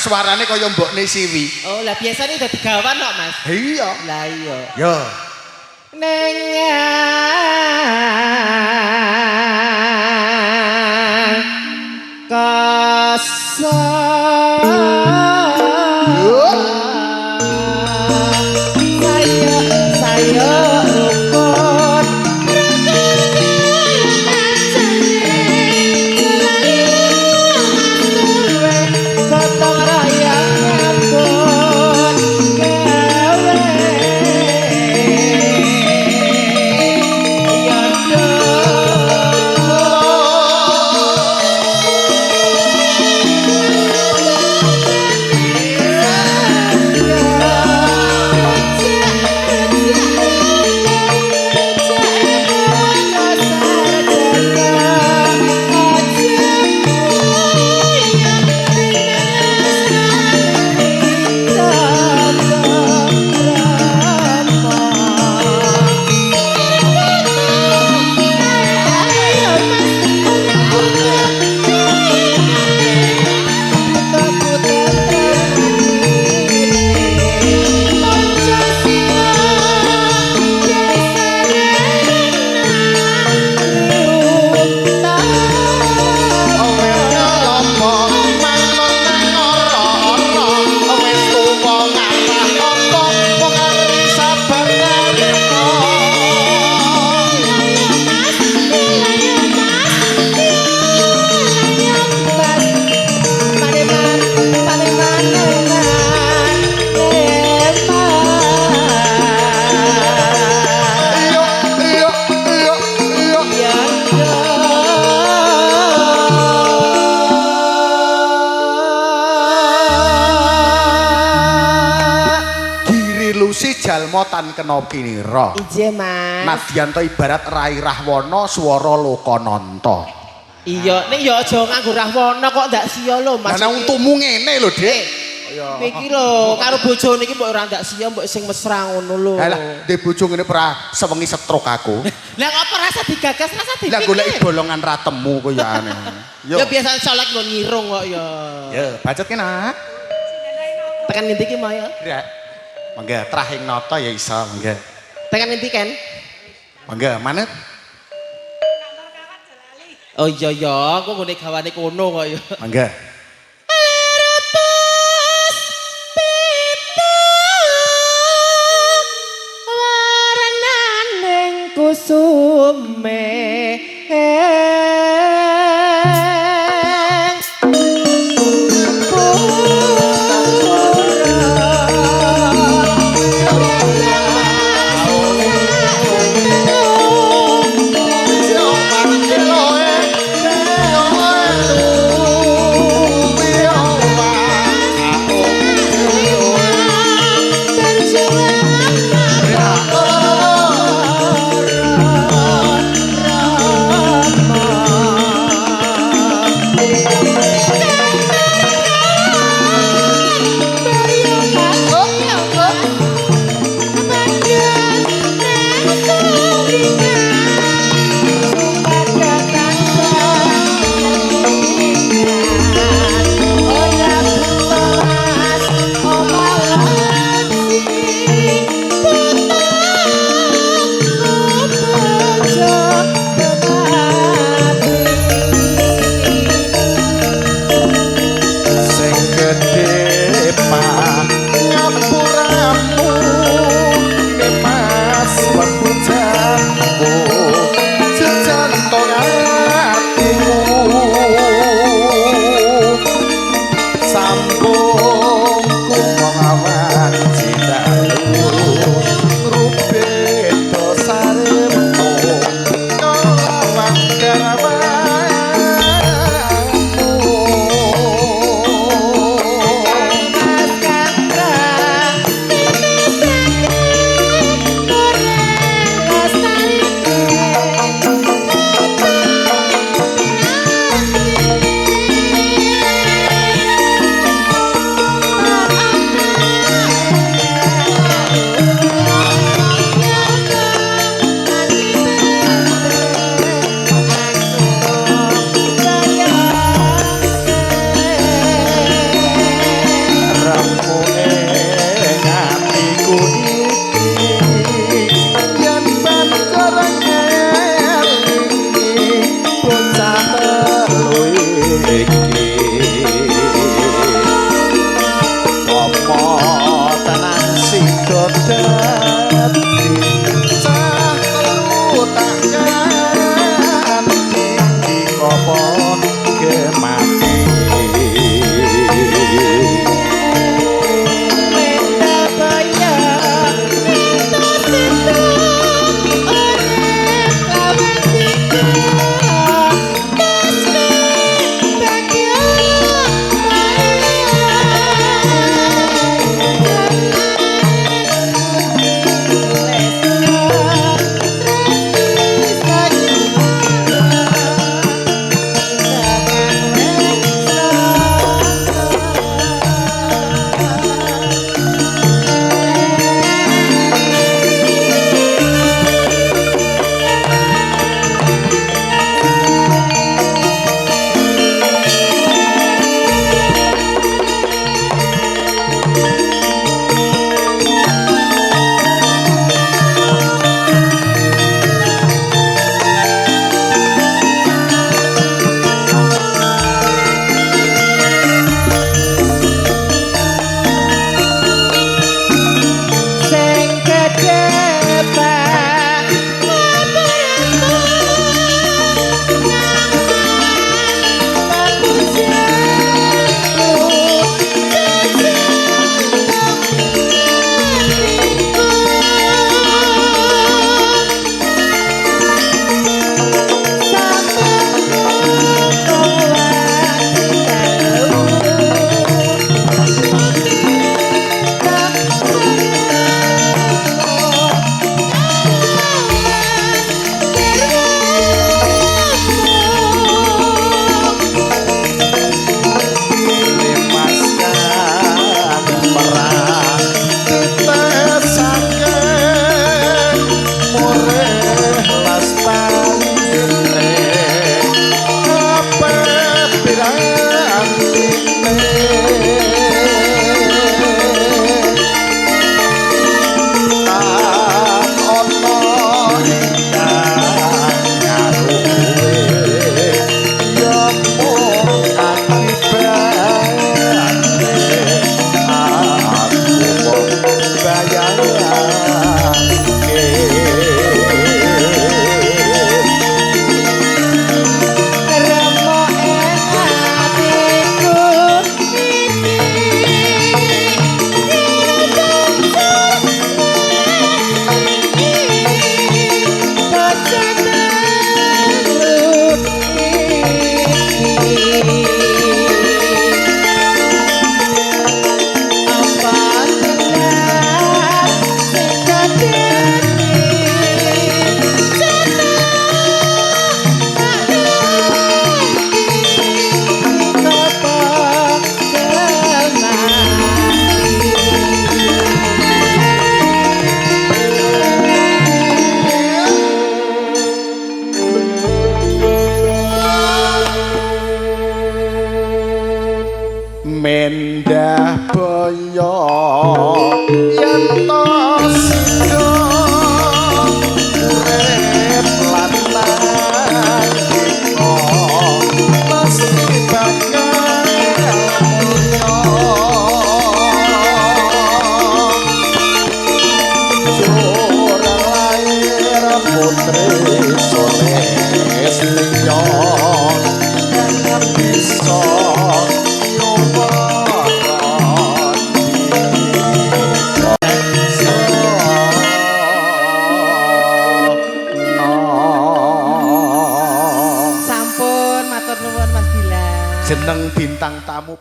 suarane kaya mbokne Siwi. Oh, lah biasane dadi gawan kok, Mas. Iya. Lah iya. Yo. Nengang saya rukun gotong royong nyambut gawe yondo Jalma tan kena pinira. Ije, Mas. Nadyan to ibarat Rai Rahwana swara Lokananta. Iya, nek ya aja nganggo Rahwana kok ndak sia lho, Mas. Lah nang untumu ngene lho, Dik. Iki lho, karo bojone iki mbok ora ndak sia, mbok sing mesra ngono lho. Lah, ndek bojo ngene ora sewengi setruk aku. Lah apa rasa digagas, rasa dipikir. Lah goleki bolongan ratemu kok ya aneh. Ya biasa salat nggo nyirung kok ya. Ya, bacot kena. Tekan ngendi ki mau ya? Ya. Mangga trahing nata ya iso, mangga. Tekan ngendi kan? Mangga, manut. Oh iya ya, kok ngene gawane kono kok ya. Mangga. Warnaning kusume baya yen to sida urip lan nandika mesti bakal mulya jora lair putri Solestiya kang bisa Sampun matur nuwun Mas Dilan. jeneng bintang tamu